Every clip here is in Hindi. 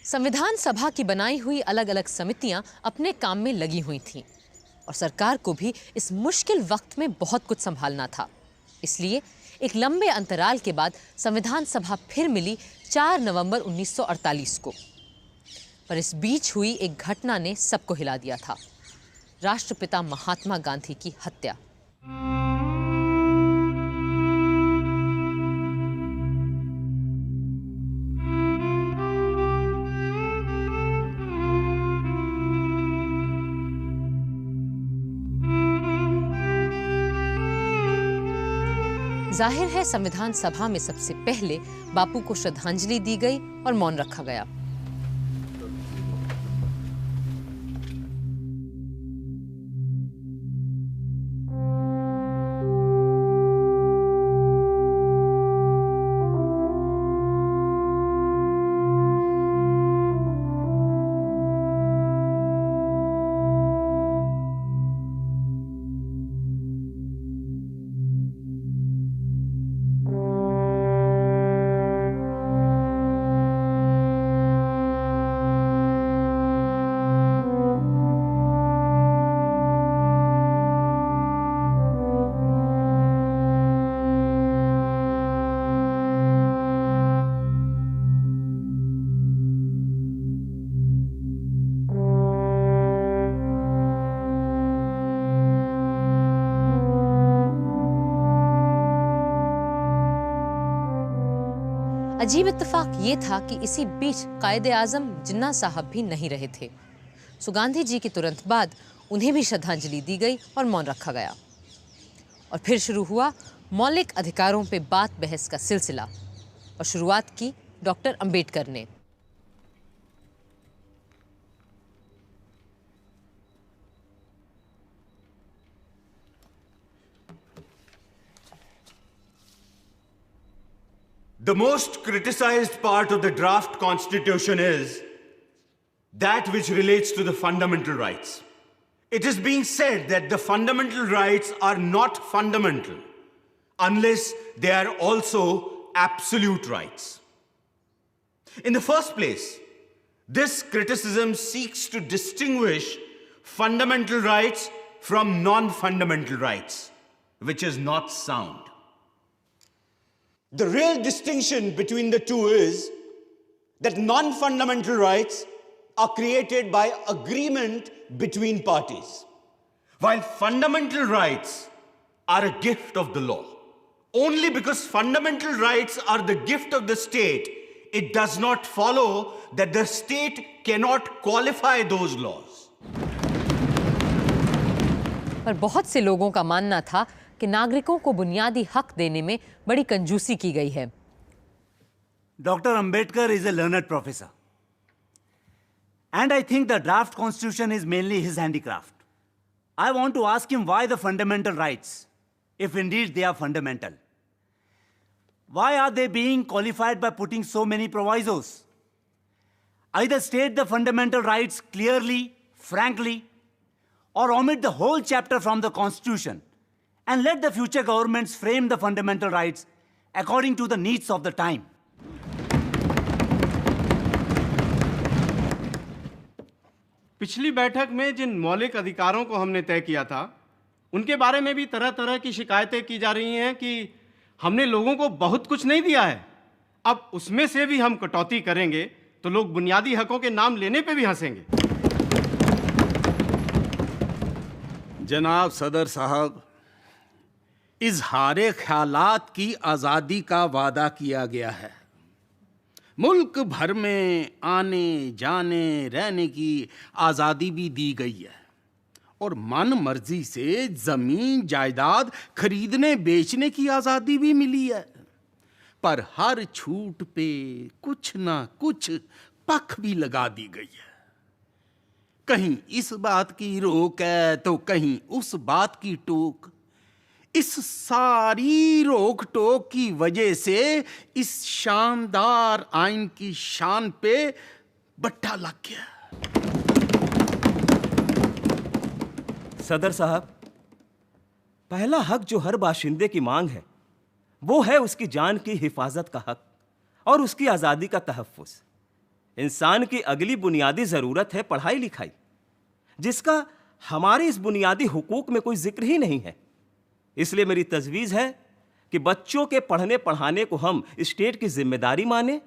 संविधान सभा की बनाई हुई अलग अलग समितियां अपने काम में लगी हुई थीं और सरकार को भी इस मुश्किल वक्त में बहुत कुछ संभालना था। इसलिए एक लंबे अंतराल के बाद संविधान सभा फिर मिली 4 नवंबर 1948 को। पर इस बीच हुई एक घटना ने सबको हिला दिया था, राष्ट्रपिता महात्मा गांधी की हत्या। जाहिर है संविधान सभा में सबसे पहले बापू को श्रद्धांजलि दी गई और मौन रखा गया। अजीब इत्तेफाक ये था कि इसी बीच कायदे आजम जिन्ना साहब भी नहीं रहे थे। सो गांधी जी के तुरंत बाद उन्हें भी श्रद्धांजलि दी गई और मौन रखा गया। और फिर शुरू हुआ मौलिक अधिकारों पे बात बहस का सिलसिला और शुरुआत की डॉक्टर अंबेडकर ने। The most criticized part of the draft constitution is that which relates to the fundamental rights. It is being said that the fundamental rights are not fundamental unless they are also absolute rights. In the first place, this criticism seeks to distinguish fundamental rights from non-fundamental rights, which is not sound. The real distinction between the two is that non-fundamental rights are created by agreement between parties, while fundamental rights are a gift of the law. Only because fundamental rights are the gift of the state, it does not follow that the state cannot qualify those laws. पर बहुत से लोगों का मानना था कि नागरिकों को बुनियादी हक देने में बड़ी कंजूसी की गई है। Dr. Ambedkar is a learned professor. And I think the draft constitution is mainly his handicraft. I want to ask him why the fundamental rights, if indeed they are fundamental. Why are they being qualified by putting so many provisos? Either state the fundamental rights clearly, frankly, or omit the whole chapter from the constitution and let the future governments frame the fundamental rights according to the needs of the time. पिछली बैठक में जिन मौलिक अधिकारों को हमने तय किया था, उनके बारे में भी तरह तरह की शिकायतें की जा रही हैं कि हमने लोगों को बहुत कुछ नहीं दिया है। अब उसमें से भी हम कटौती करेंगे तो लोग बुनियादी हकों के नाम लेने पे भी हंसेंगे। जनाब सदर साहब, इजहारे ख्यालात की आज़ादी का वादा किया गया है। मुल्क भर में आने जाने रहने की आज़ादी भी दी गई है और मन मर्जी से ज़मीन जायदाद खरीदने बेचने की आज़ादी भी मिली है। पर हर छूट पे कुछ ना कुछ पख भी लगा दी गई है। कहीं इस बात की रोक है तो कहीं उस बात की टोक। इस सारी रोक टोक की वजह से इस शानदार आइन की शान पे बट्टा लग गया। सदर साहब, पहला हक जो हर बाशिंदे की मांग है वो है उसकी जान की हिफाजत का हक और उसकी आज़ादी का तहफ़्फ़ुज़। इंसान की अगली बुनियादी जरूरत है पढ़ाई लिखाई, जिसका हमारे इस बुनियादी हुकूक में कोई जिक्र ही नहीं है। इसलिए मेरी तजवीज़ है कि बच्चों के पढ़ने पढ़ाने को हम स्टेट की जिम्मेदारी माने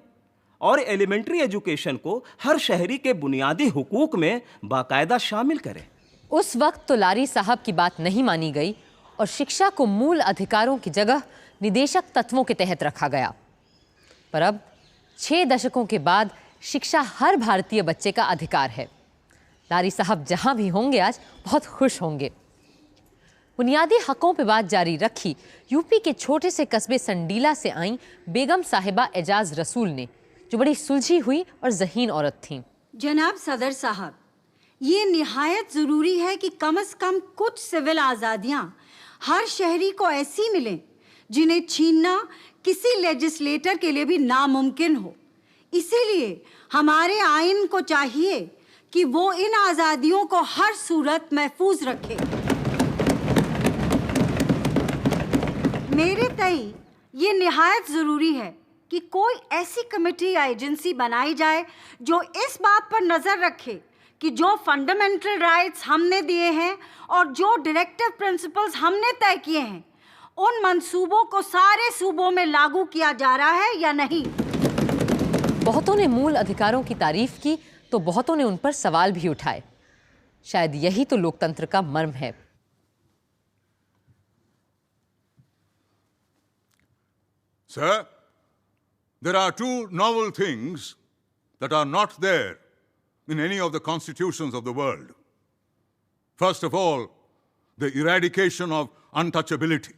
और एलिमेंट्री एजुकेशन को हर शहरी के बुनियादी हुकूक में बाकायदा शामिल करें। उस वक्त तो लारी साहब की बात नहीं मानी गई और शिक्षा को मूल अधिकारों की जगह निदेशक तत्वों के तहत रखा गया। पर अब 6 दशकों के बाद शिक्षा हर भारतीय बच्चे का अधिकार है। लारी साहब जहां भी होंगे आज बहुत खुश होंगे। बुनियादी हकों पे बात जारी रखी यूपी के छोटे से कस्बे संडीला से आई बेगम साहिबा एजाज रसूल ने, जो बड़ी सुलझी हुई और ज़हीन औरत थीं। जनाब सदर साहब, ये निहायत ज़रूरी है कि कम से कम कुछ सिविल आज़ादियाँ हर शहरी को ऐसी मिलें जिन्हें छीनना किसी लेजिस्लेटर के लिए भी नामुमकिन हो। इसीलिए हमारे आइन को चाहिए कि वो इन आज़ादियों को हर सूरत महफूज रखे। मेरे तई ये निहायत ज़रूरी है कि कोई ऐसी कमेटी या एजेंसी बनाई जाए जो इस बात पर नज़र रखे कि जो फंडामेंटल राइट्स हमने दिए हैं और जो डायरेक्टिव प्रिंसिपल्स हमने तय किए हैं, उन मंसूबों को सारे सूबों में लागू किया जा रहा है या नहीं। बहुतों ने मूल अधिकारों की तारीफ की तो बहुतों ने उन पर सवाल भी उठाए। शायद यही तो लोकतंत्र का मर्म है। Sir, there are 2 novel things that are not there in any of the constitutions of the world. First of all, the eradication of untouchability.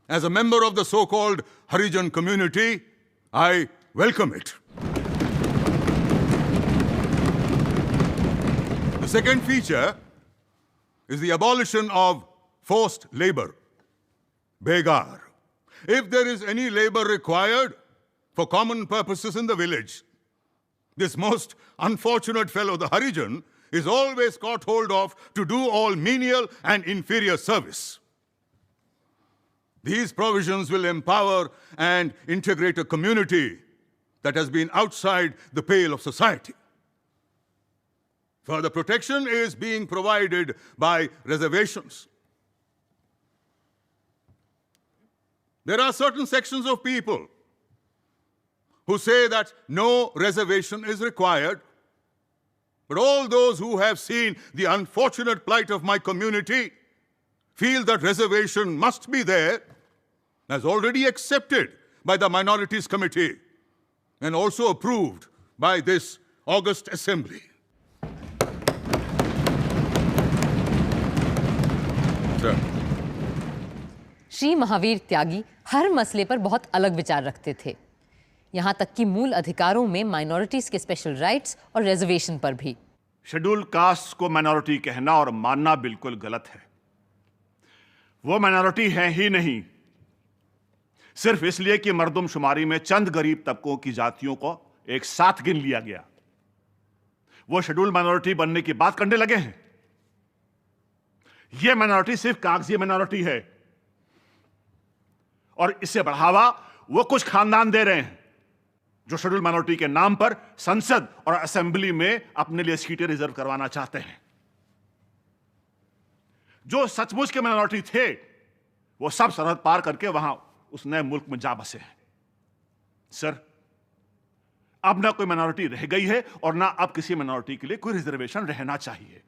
As a member of the so-called Harijan community, I welcome it. The second feature is the abolition of forced labor, begar. If there is any labor required for common purposes in the village, this most unfortunate fellow, the Harijan, is always caught hold of to do all menial and inferior service. These provisions will empower and integrate a community that has been outside the pale of society. Further protection is being provided by reservations. There are certain sections of people who say that no reservation is required, but all those who have seen the unfortunate plight of my community feel that reservation must be there, as already accepted by the Minorities Committee and also approved by this august assembly. Sir. Shri Mahavir त्यागी हर मसले पर बहुत अलग विचार रखते थे, यहाँ तक कि मूल अधिकारों में माइनॉरिटीज के स्पेशल राइट्स और रिजर्वेशन पर भी। शेड्यूल कास्ट को माइनॉरिटी कहना और मानना बिल्कुल गलत है। वो माइनॉरिटी है ही नहीं, सिर्फ इसलिए कि मर्दमशुमारी में चंद गरीब तबकों की जातियों को एक साथ गिन लिया गया, वो शेड्यूल माइनॉरिटी बनने की बात करने लगे हैं। यह माइनॉरिटी सिर्फ कागजी माइनॉरिटी है और इसे बढ़ावा वो कुछ खानदान दे रहे हैं जो शेड्यूल माइनॉरिटी के नाम पर संसद और असेंबली में अपने लिए सीटें रिजर्व करवाना चाहते हैं। जो सचमुच के माइनॉरिटी थे वो सब सरहद पार करके वहां उस नए मुल्क में जा बसे हैं। सर, अब ना कोई माइनॉरिटी रह गई है और ना अब किसी माइनॉरिटी के लिए कोई रिजर्वेशन रहना चाहिए।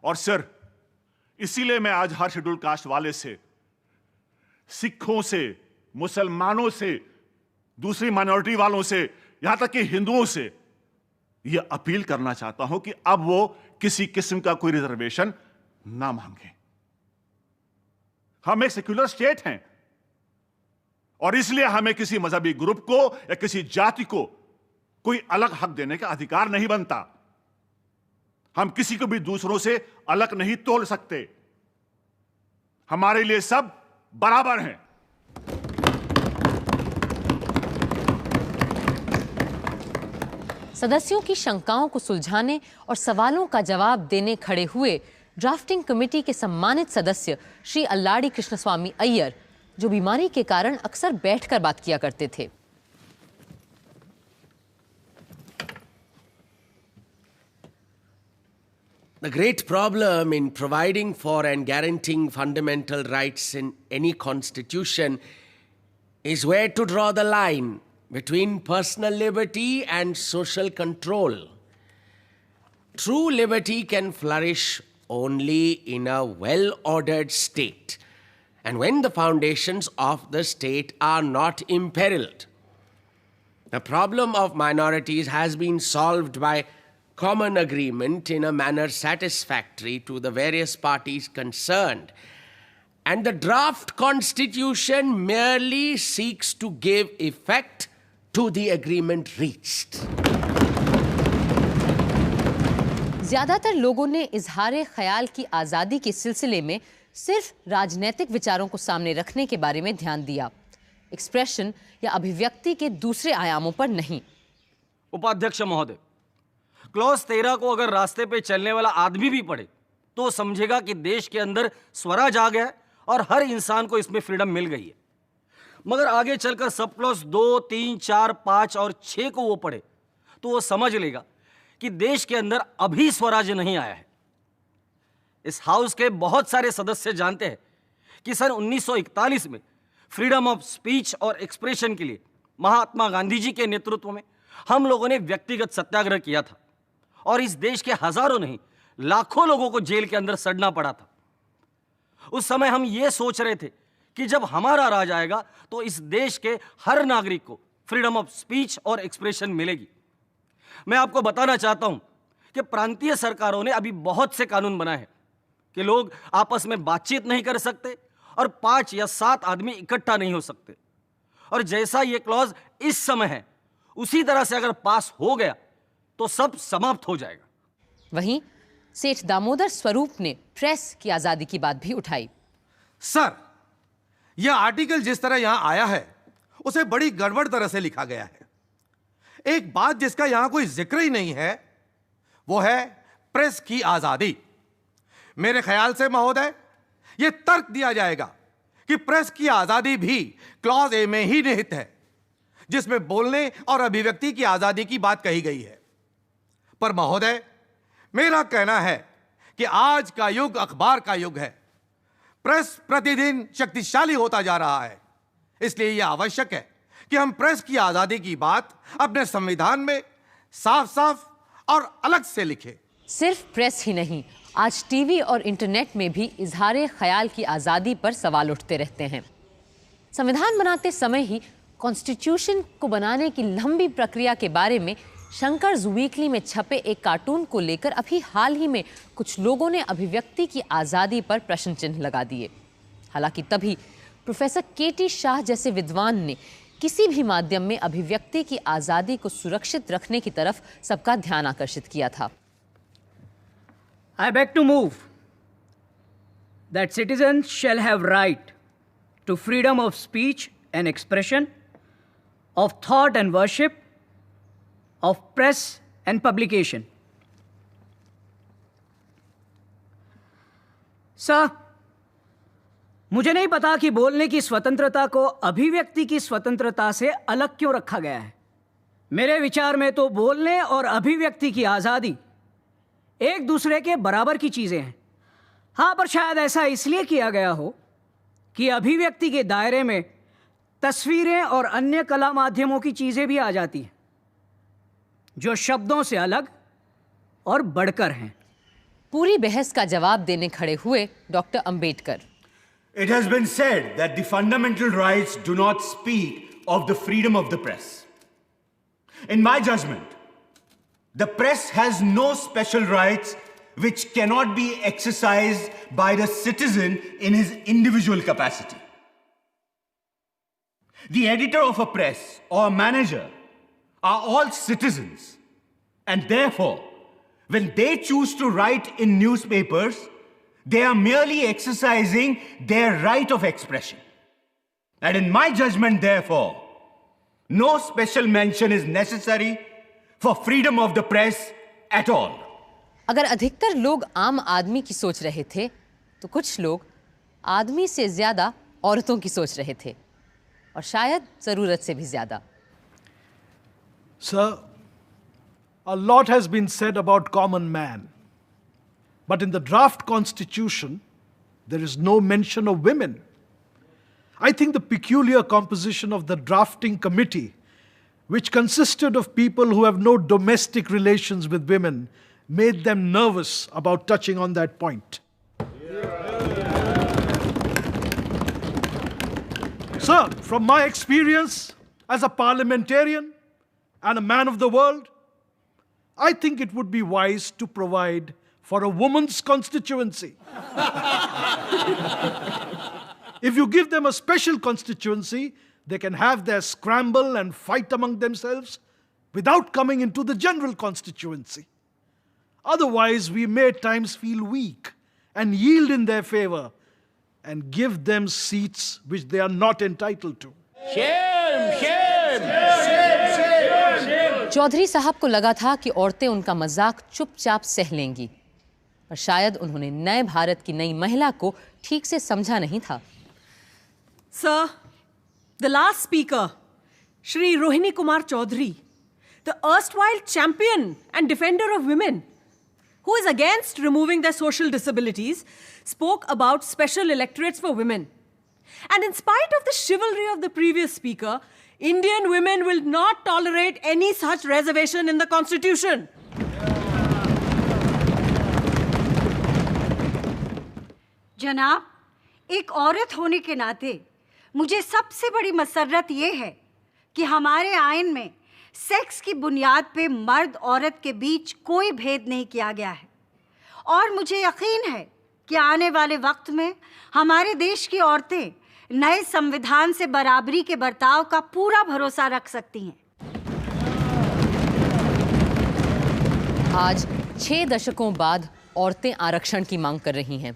और सर, इसीलिए मैं आज हर शेड्यूल कास्ट वाले से, सिखों से, मुसलमानों से, दूसरी माइनॉरिटी वालों से, यहां तक कि हिंदुओं से यह अपील करना चाहता हूं कि अब वो किसी किस्म का कोई रिजर्वेशन ना मांगे। हम एक सेक्युलर स्टेट हैं और इसलिए हमें किसी मजहबी ग्रुप को या किसी जाति को कोई अलग हक देने का अधिकार नहीं बनता। हम किसी को भी दूसरों से अलग नहीं तोल सकते। हमारे लिए सब बराबर हैं। सदस्यों की शंकाओं को सुलझाने और सवालों का जवाब देने खड़े हुए ड्राफ्टिंग कमेटी के सम्मानित सदस्य श्री अल्लाड़ी कृष्णस्वामी अय्यर, जो बीमारी के कारण अक्सर बैठकर बात किया करते थे। The great problem in providing for and guaranteeing fundamental rights in any constitution is where to draw the line between personal liberty and social control. True liberty can flourish only in a well-ordered state, and when the foundations of the state are not imperiled. The problem of minorities has been solved by common agreement in a manner satisfactory to the various parties concerned, and the draft constitution merely seeks to give effect to the agreement reached. ज्यादातर लोगों ने इजहार ख्याल की आज़ादी के सिलसिले में सिर्फ राजनीतिक विचारों को सामने रखने के बारे में ध्यान दिया, एक्सप्रेशन या अभिव्यक्ति के दूसरे आयामों पर नहीं। उपाध्यक्ष महोदय, क्लॉज 13 को अगर रास्ते पे चलने वाला आदमी भी पढ़े तो समझेगा कि देश के अंदर स्वराज आ गया है और हर इंसान को इसमें फ्रीडम मिल गई है। मगर आगे चलकर सब क्लॉज 2, 3, 4, 5 और 6 को वो पढ़े तो वो समझ लेगा कि देश के अंदर अभी स्वराज नहीं आया है। इस हाउस के बहुत सारे सदस्य जानते हैं कि सन 1941 में फ्रीडम ऑफ स्पीच और एक्सप्रेशन के लिए महात्मा गांधी जी के नेतृत्व में हम लोगों ने व्यक्तिगत सत्याग्रह किया था और इस देश के हजारों नहीं लाखों लोगों को जेल के अंदर सड़ना पड़ा था। उस समय हम ये सोच रहे थे कि जब हमारा राज आएगा तो इस देश के हर नागरिक को फ्रीडम ऑफ स्पीच और एक्सप्रेशन मिलेगी। मैं आपको बताना चाहता हूं कि प्रांतीय सरकारों ने अभी बहुत से कानून बनाए हैं कि लोग आपस में बातचीत नहीं कर सकते और 5 या 7 आदमी इकट्ठा नहीं हो सकते, और जैसा ये क्लॉज इस समय है उसी तरह से अगर पास हो गया तो सब समाप्त हो जाएगा। वहीं सेठ दामोदर स्वरूप ने प्रेस की आजादी की बात भी उठाई। सर, यह आर्टिकल जिस तरह यहां आया है उसे बड़ी गड़बड़ तरह से लिखा गया है। एक बात जिसका यहां कोई जिक्र ही नहीं है वो है प्रेस की आजादी। मेरे ख्याल से महोदय यह तर्क दिया जाएगा कि प्रेस की आजादी भी क्लॉज ए में ही निहित है, जिसमें बोलने और अभिव्यक्ति की आजादी की बात कही गई है। पर महोदय, मेरा कहना है कि आज का युग अखबार का युग है। प्रेस प्रतिदिन शक्तिशाली होता जा रहा है, इसलिए यह आवश्यक है कि हम प्रेस की आजादी की बात अपने संविधान में साफ साफ और अलग से लिखें। सिर्फ प्रेस ही नहीं, आज टीवी और इंटरनेट में भी इजहार ख्याल की आज़ादी पर सवाल उठते रहते हैं। संविधान बनाते समय ही कॉन्स्टिट्यूशन को बनाने की लंबी प्रक्रिया के बारे में शंकर्स वीकली में छपे एक कार्टून को लेकर अभी हाल ही में कुछ लोगों ने अभिव्यक्ति की आज़ादी पर प्रश्न चिन्ह लगा दिए। हालांकि तभी प्रोफेसर के.टी. शाह जैसे विद्वान ने किसी भी माध्यम में अभिव्यक्ति की आज़ादी को सुरक्षित रखने की तरफ सबका ध्यान आकर्षित किया था। I beg to move that citizens shall have right to freedom of speech and expression, of thought and worship, of press and publication. Sir, मुझे नहीं पता कि बोलने की स्वतंत्रता को अभिव्यक्ति की स्वतंत्रता से अलग क्यों रखा गया है। मेरे विचार में तो बोलने और अभिव्यक्ति की आज़ादी एक दूसरे के बराबर की चीजें हैं। हाँ, पर शायद ऐसा इसलिए किया गया हो कि अभिव्यक्ति के दायरे में तस्वीरें और अन्य कला माध्यमों की चीजें भी आ जाती हैं जो शब्दों से अलग और बढ़कर हैं। पूरी बहस का जवाब देने खड़े हुए doctor Ambedkar. It has been said that the fundamental rights do not speak of the freedom of the press. In my judgment, the press has no special rights which cannot be exercised by the citizen in his individual capacity. The editor of a press or manager are all citizens, and therefore, when they choose to write in newspapers, they are merely exercising their right of expression. And in my judgment, therefore, no special mention is necessary for freedom of the press at all. अगर अधिकतर लोग आम आदमी की सोच रहे थे, तो कुछ लोग आदमी से ज्यादा औरतों की सोच रहे थे, और शायद जरूरत से भी ज्यादा। Sir, a lot has been said about common man. But in the draft constitution, there is no mention of women. I think the peculiar composition of the drafting committee, which consisted of people who have no domestic relations with women, made them nervous about touching on that point. Sir, from my experience as a parliamentarian and a man of the world, I think it would be wise to provide for a woman's constituency. If you give them a special constituency, they can have their scramble and fight among themselves without coming into the general constituency. Otherwise, we may at times feel weak and yield in their favor and give them seats which they are not entitled to. Chaudhary साहब को लगा था कि औरतें उनका मजाक चुपचाप सह लेंगी, पर शायद उन्होंने नए भारत की नई महिला को ठीक से समझा नहीं था। Sir, the last speaker, Shri Rohini Kumar Chaudhary, the erstwhile champion and defender of women, who is against removing their social disabilities, spoke about special electorates for women. And in spite of the chivalry of the previous speaker, Indian women will not tolerate any such reservation in the Constitution. जनाब, एक औरत होने के नाते मुझे सबसे बड़ी मसर्रत ये है कि हमारे आइन में सेक्स की बुनियाद पे मर्द औरत के बीच कोई भेद नहीं किया गया है और मुझे यकीन है कि आने वाले वक्त में हमारे देश की औरतें नए संविधान से बराबरी के बर्ताव का पूरा भरोसा रख सकती हैं। आज 6 दशकों बाद औरतें आरक्षण की मांग कर रही हैं,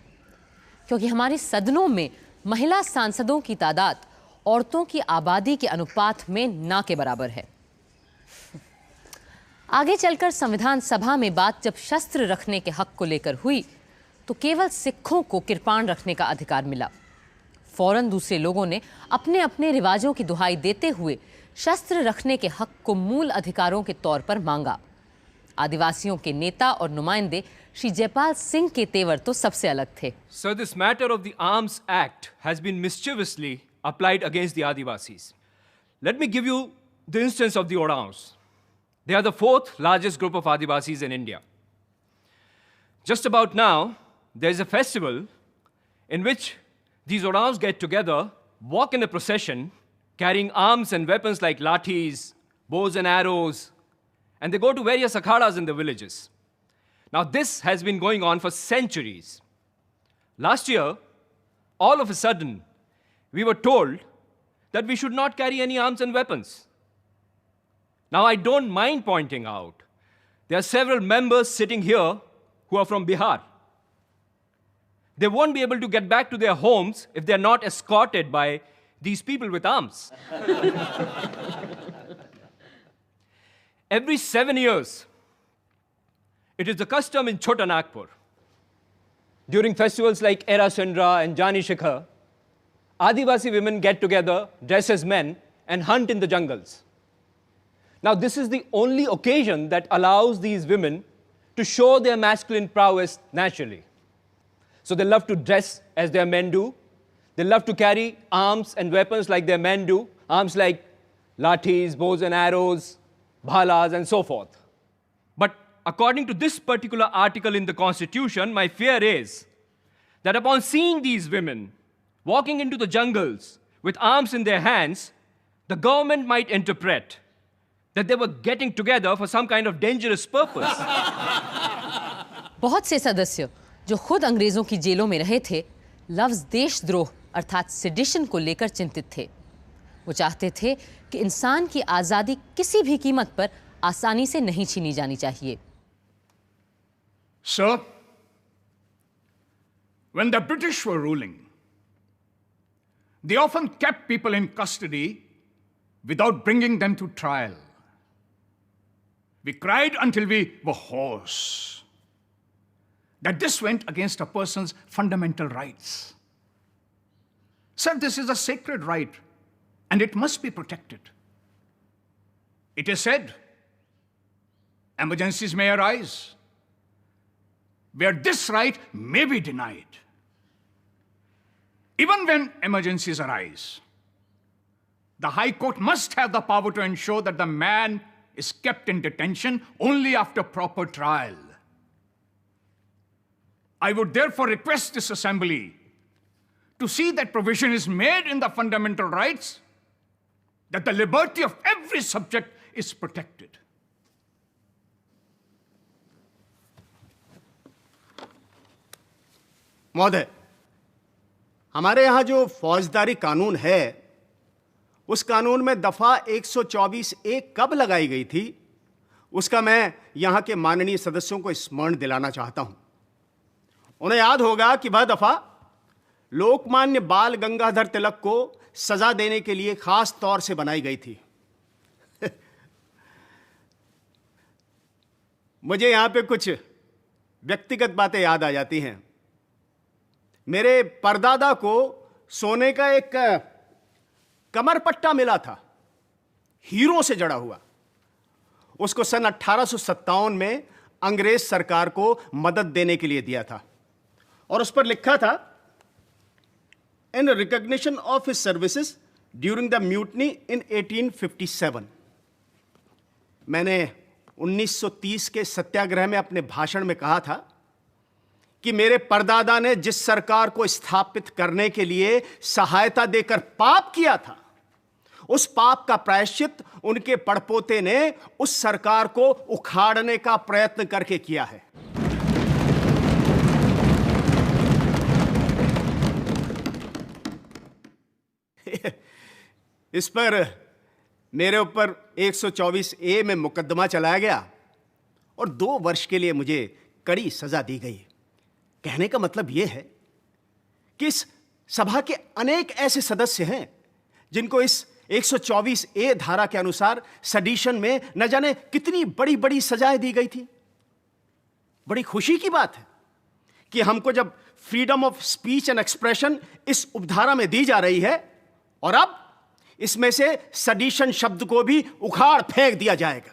क्योंकि हमारे सदनों में महिला सांसदों की तादाद औरतों की आबादी के अनुपात में ना के बराबर है। आगे चलकर संविधान सभा में बात जब शस्त्र रखने के हक को लेकर हुई तो केवल सिखों को किरपान रखने का अधिकार मिला। फौरन दूसरे लोगों ने अपने अपने रिवाजों की दुहाई देते हुए शस्त्र रखने के हक को मूल अधिकारों के तौर पर मांगा। आदिवासियों के नेता और नुमाइंदे श्री जयपाल सिंह के तेवर तो सबसे अलग थे। Sir, this matter of the Arms Act has been mischievously applied against the Adivasis. Let me give you the instance of the Oraons. They are the 4th largest group of Adivasis in India. Just about now, there is a festival in which these Oraons get together, walk in a procession, carrying arms and weapons like lathis, bows and arrows, and they go to various akhadas in the villages. Now, this has been going on for centuries. Last year, all of a sudden, we were told that we should not carry any arms and weapons. Now, I don't mind pointing out, there are several members sitting here who are from Bihar. They won't be able to get back to their homes if they're not escorted by these people with arms. Every 7 years, it is the custom in Chota Nagpur, during festivals like Era Sindra and Jani Shikhar, Adivasi women get together, dress as men, and hunt in the jungles. Now, this is the only occasion that allows these women to show their masculine prowess naturally. So they love to dress as their men do. They love to carry arms and weapons like their men do, arms like lathis, bows and arrows, bhalas, and so forth. But according to this particular article in the Constitution, my fear is that upon seeing these women walking into the jungles with arms in their hands, the government might interpret that they were getting together for some kind of dangerous purpose. बहुत से सदस्य जो खुद अंग्रेजों की जेलों में रहे थे, लफ्ज देशद्रोह अर्थात सेडिशन को लेकर चिंतित थे। वो चाहते थे कि इंसान की आज़ादी किसी भी कीमत पर आसानी से नहीं छीनी जानी चाहिए। Sir, when the British were ruling, they often kept people in custody without bringing them to trial. We cried until we were hoarse that this went against a person's fundamental rights. Sir, this is a sacred right and it must be protected. It is said, emergencies may arise, where this right may be denied. Even when emergencies arise, the High Court must have the power to ensure that the man is kept in detention only after proper trial. I would therefore request this assembly to see that provision is made in the fundamental rights that the liberty of every subject is protected. महोदय, हमारे यहाँ जो फौजदारी कानून है, उस कानून में दफा 124A कब लगाई गई थी, उसका मैं यहाँ के माननीय सदस्यों को स्मरण दिलाना चाहता हूँ। उन्हें याद होगा कि वह दफा लोकमान्य बाल गंगाधर तिलक को सजा देने के लिए खास तौर से बनाई गई थी। मुझे यहाँ पे कुछ व्यक्तिगत बातें याद आ जाती हैं। मेरे परदादा को सोने का एक कमरपट्टा मिला था, हीरो से जड़ा हुआ। उसको सन 1857 में अंग्रेज सरकार को मदद देने के लिए दिया था और उस पर लिखा था, in recognition of his services during the mutiny in 1857। मैंने 1930 के सत्याग्रह में अपने भाषण में कहा था कि मेरे परदादा ने जिस सरकार को स्थापित करने के लिए सहायता देकर पाप किया था, उस पाप का प्रायश्चित उनके पड़पोते ने उस सरकार को उखाड़ने का प्रयत्न करके किया है। इस पर मेरे ऊपर 124A में मुकदमा चलाया गया और 2 वर्ष के लिए मुझे कड़ी सजा दी गई। कहने का मतलब यह है कि इस सभा के अनेक ऐसे सदस्य हैं जिनको इस 124A धारा के अनुसार सेडिशन में न जाने कितनी बड़ी बड़ी सजाएं दी गई थी। बड़ी खुशी की बात है कि हमको जब freedom of speech and expression इस उपधारा में दी जा रही है और अब इसमें से सेडिशन शब्द को भी उखाड़ फेंक दिया जाएगा।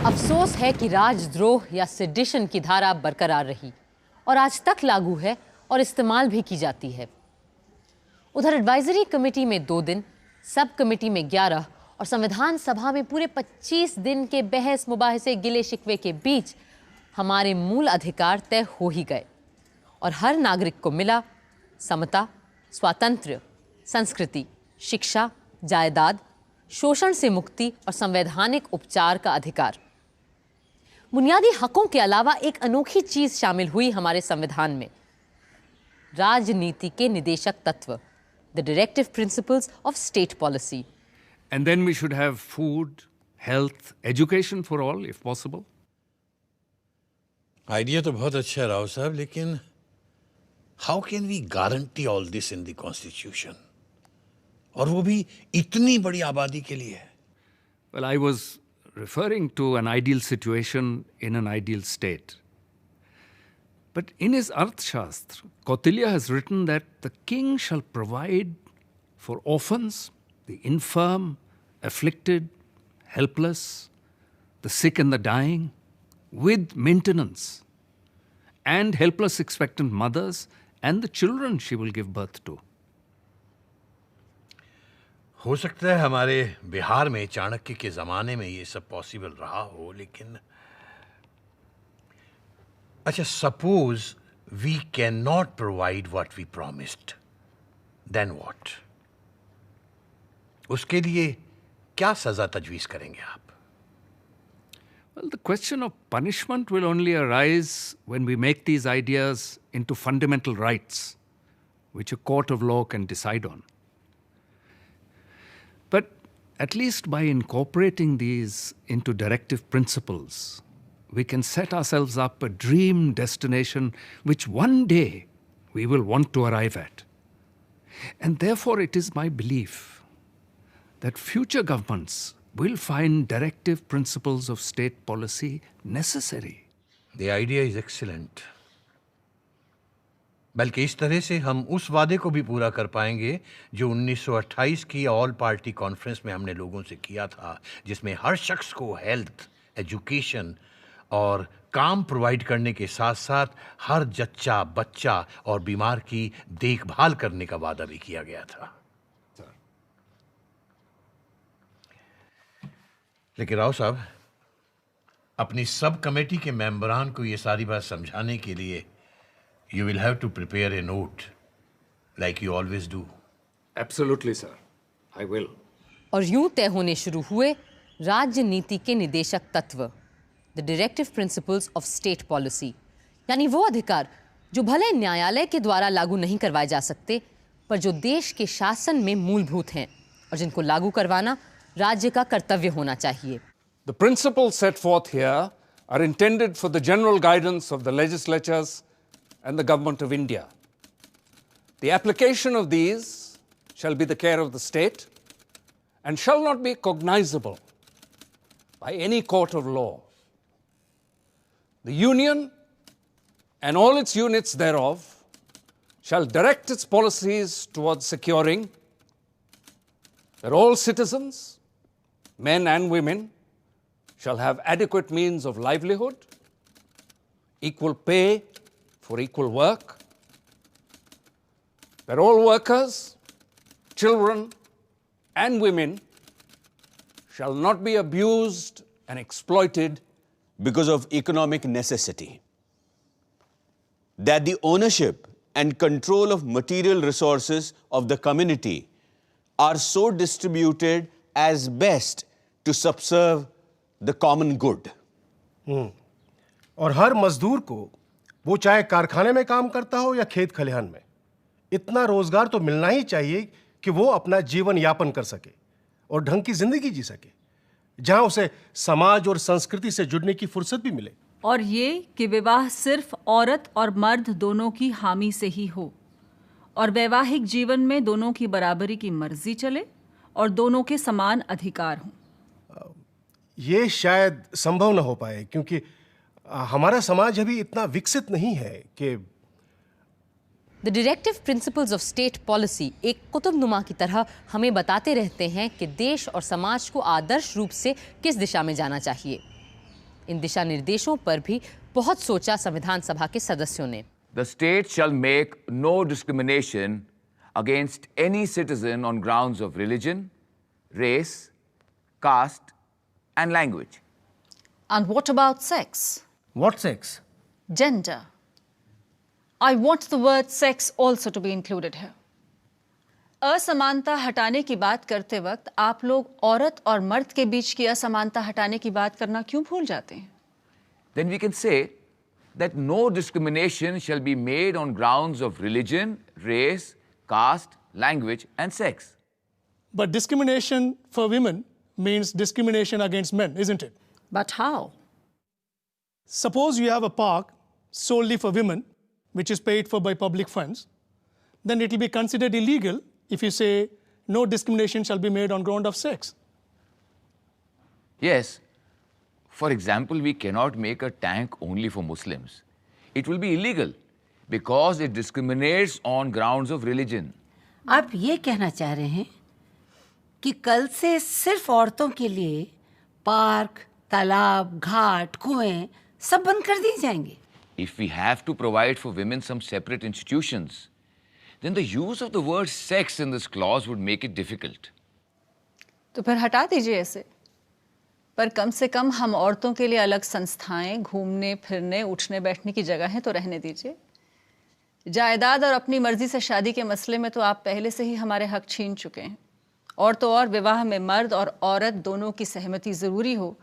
अफसोस है कि राजद्रोह या सेडिशन की धारा बरकरार रही और आज तक लागू है और इस्तेमाल भी की जाती है। उधर एडवाइजरी कमेटी में 2 दिन, सब कमेटी में 11 और संविधान सभा में पूरे 25 दिन के बहस मुबाहिसे गिले शिकवे के बीच हमारे मूल अधिकार तय हो ही गए और हर नागरिक को मिला समता, स्वातंत्र्य, संस्कृति, शिक्षा, जायदाद, शोषण से मुक्ति और संवैधानिक उपचार का अधिकार। बुनियादी हकों के अलावा एक अनोखी चीज शामिल हुई हमारे संविधान में, राजनीति के निदेशक तत्व, the directive principles of state policy. And then we should have food, health, education for all, if possible. Idea तो बहुत अच्छा है राव साहब, लेकिन how can we guarantee all this in the constitution, और वो भी इतनी बड़ी आबादी के लिए? Well, I was referring to an ideal situation in an ideal state. But in his Arthashastra, Kautilya has written that the king shall provide for orphans, the infirm, afflicted, helpless, the sick and the dying, with maintenance, and helpless expectant mothers and the children she will give birth to. हो सकता है हमारे बिहार में चाणक्य के ज़माने में ये सब पॉसिबल रहा हो, लेकिन अच्छा, suppose we can not provide what we promised, then what? उसके लिए क्या सजा तजवीज़ करेंगे आप? Well, the question of punishment will only arise when we make these ideas into fundamental rights, which a court of law can decide on. But at least by incorporating these into directive principles, we can set ourselves up a dream destination which one day we will want to arrive at. And therefore it is my belief that future governments will find directive principles of state policy necessary. The idea is excellent. बल्कि इस तरह से हम उस वादे को भी पूरा कर पाएंगे जो 1928 की ऑल पार्टी कॉन्फ्रेंस में हमने लोगों से किया था, जिसमें हर शख्स को हेल्थ, एजुकेशन और काम प्रोवाइड करने के साथ साथ हर जच्चा बच्चा और बीमार की देखभाल करने का वादा भी किया गया था। लेकिन राव साहब, अपनी सब कमेटी के मेंबरान को ये सारी बात समझाने के लिए you will have to prepare a note like you always do. Absolutely sir, I will. और यूं तय होने शुरू हुए राज्य नीति के निदेशक तत्व, the directive principles of state policy, यानी वो अधिकार जो भले न्यायालय के द्वारा लागू नहीं करवाए जा सकते, पर जो देश के शासन में मूलभूत हैं और जिनको लागू करवाना राज्य का कर्तव्य होना चाहिए। The principles set forth here are intended for the general guidance of the legislatures and the government of India. The application of these shall be the care of the state and shall not be cognizable by any court of law. The Union and all its units thereof shall direct its policies towards securing that all citizens, men and women, shall have adequate means of livelihood, equal pay for equal work, that all workers, children, and women shall not be abused and exploited because of economic necessity, that the ownership and control of material resources of the community are so distributed as best to subserve the common good. और हर मजदूर को, वो चाहे कारखाने में काम करता हो या खेत खलिहान में, इतना रोजगार तो मिलना ही चाहिए कि वो अपना जीवन यापन कर सके और ढंग की जिंदगी जी सके, जहां उसे समाज और संस्कृति से जुड़ने की फुर्सत भी मिले। और ये कि विवाह सिर्फ औरत और मर्द दोनों की हामी से ही हो और वैवाहिक जीवन में दोनों की बराबरी की मर्जी चले और दोनों के समान अधिकार हों। ये शायद संभव न हो पाए क्योंकि हमारा समाज अभी इतना विकसित नहीं है कि the directive principles of state policy एक कुतुबनुमा की तरह हमें बताते रहते हैं कि देश और समाज को आदर्श रूप से किस दिशा में जाना चाहिए। इन दिशा निर्देशों पर भी बहुत सोचा संविधान सभा के सदस्यों ने। The state shall make no discrimination against any citizen on grounds of religion, race, caste, and language. And what about sex? What sex? Gender. I want the word sex also to be included here. असमानता हटाने की बात करते वक्त आप लोग औरत और मर्द के बीच की असमानता हटाने की बात करना क्यों भूल जाते हैं? Then we can say that no discrimination shall be made on grounds of religion, race, caste, language, and sex. But discrimination for women means discrimination against men, isn't it? But how? Suppose you have a park solely for women, which is paid for by public funds, then it will be considered illegal if you say no discrimination shall be made on ground of sex. Yes. For example, we cannot make a tank only for Muslims. It will be illegal because it discriminates on grounds of religion. आप ये कहना चाह रहे हैं कि कल से सिर्फ औरतों के लिए पार्क, तालाब, घाट, कुएं सब बंद कर दिए जाएंगे? If we have to provide for women some separate institutions, then the use of the word sex in this clause would make it difficult. तो फिर हटा दीजिए इसे। पर कम से कम हम औरतों के लिए अलग संस्थाएं, घूमने फिरने, उठने बैठने की जगहें तो रहने दीजिए। जायदाद और अपनी मर्जी से शादी के मसले में तो आप पहले से ही हमारे हक छीन चुके हैं। और तो और विवाह में मर्द और औरत दोनों की सहमति जरूरी हो,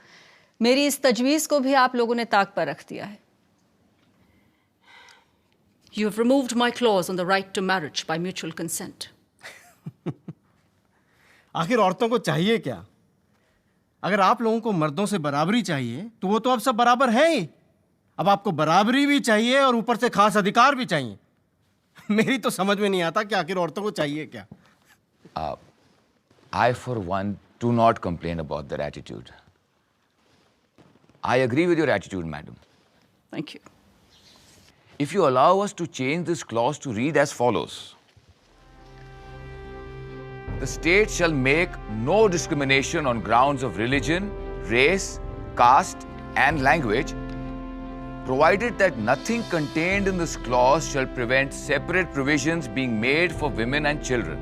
मेरी इस तजवीज़ को भी आप लोगों ने ताक पर रख दिया है। You have removed my clause on the right to marriage by mutual consent. आखिर औरतों को चाहिए क्या? अगर आप लोगों को मर्दों से बराबरी चाहिए तो वो तो अब सब बराबर हैं ही। अब आपको बराबरी भी चाहिए और ऊपर से खास अधिकार भी चाहिए। मेरी तो समझ में नहीं आता कि आखिर औरतों को चाहिए क्या। I, for one, do not complain about their attitude. I agree with your attitude, madam. Thank you. If you allow us to change this clause to read as follows. The state shall make no discrimination on grounds of religion, race, caste, and language, provided that nothing contained in this clause shall prevent separate provisions being made for women and children.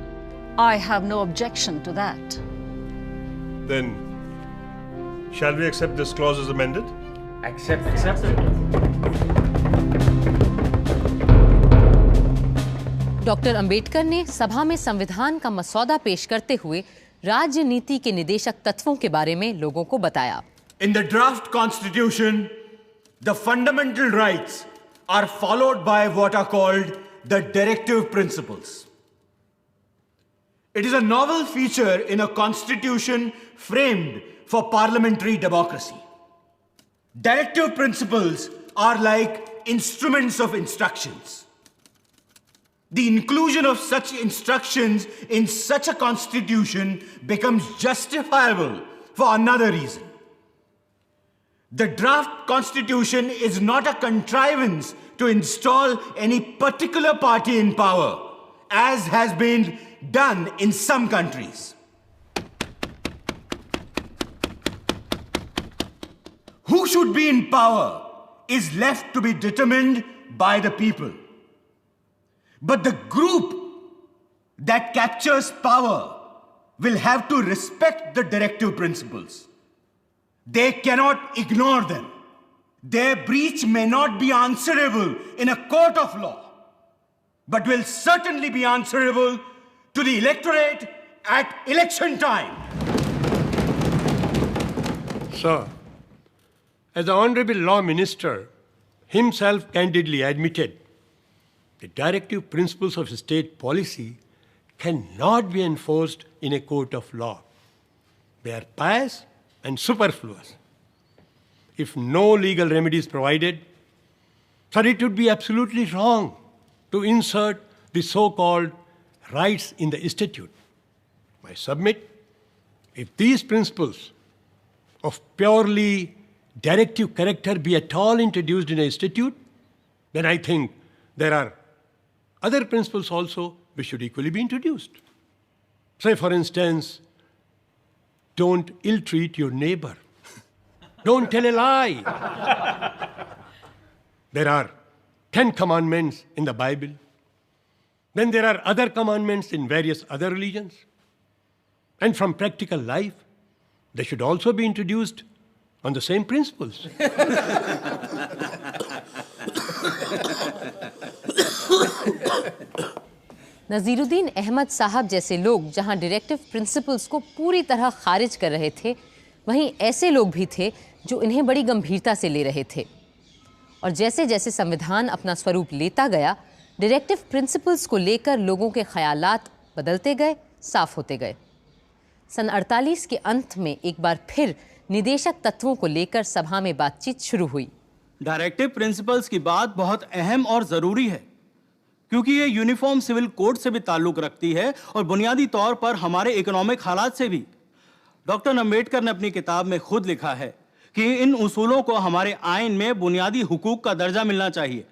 I have no objection to that. Then, shall we accept this clause as amended? Accept doctor Ambedkar ने सभा में संविधान का मसौदा पेश करते हुए राजनीति के निदेशक तत्वों के बारे में लोगों को बताया। In the draft constitution, the fundamental rights are followed by what are called the directive principles. It is a novel feature in a constitution framed for parliamentary democracy. Directive principles are like instruments of instructions. The inclusion of such instructions in such a constitution becomes justifiable for another reason. The draft constitution is not a contrivance to install any particular party in power, as has been done in some countries. Who should be in power is left to be determined by the people. But the group that captures power will have to respect the directive principles. They cannot ignore them. Their breach may not be answerable in a court of law, but will certainly be answerable to the electorate at election time. Sir, as the Honorable Law Minister himself candidly admitted, the directive principles of state policy cannot be enforced in a court of law. They are pious and superfluous. If no legal remedy is provided, sir, it would be absolutely wrong to insert the so-called rights in the statute. I submit, if these principles of purely directive character be at all introduced in a statute, then I think there are other principles also which should equally be introduced. Say, for instance, don't ill-treat your neighbor. Don't tell a lie. There are 10 commandments in the Bible. Then there are other commandments in various other religions. And from practical life, they should also be introduced on the same principles. नज़ीरुद्दीन Ahmad साहब जैसे लोग जहां डायरेक्टिव प्रिंसिपल्स को पूरी तरह खारिज कर रहे थे, वहीं ऐसे लोग भी थे जो इन्हें बड़ी गंभीरता से ले रहे थे। और जैसे जैसे संविधान अपना स्वरूप लेता गया, डायरेक्टिव प्रिंसिपल्स को लेकर लोगों के ख्यालात बदलते गए, साफ होते गए। सन 48 के अंत में एक बार फिर निदेशक तत्वों को लेकर सभा में बातचीत शुरू हुई। डायरेक्टिव प्रिंसिपल्स की बात बहुत अहम और ज़रूरी है, क्योंकि ये यूनिफॉर्म सिविल कोड से भी ताल्लुक़ रखती है और बुनियादी तौर पर हमारे इकोनॉमिक हालात से भी। डॉक्टर अंबेडकर ने अपनी किताब में खुद लिखा है कि इन उसूलों को हमारे आइन में बुनियादी हुकूक का दर्जा मिलना चाहिए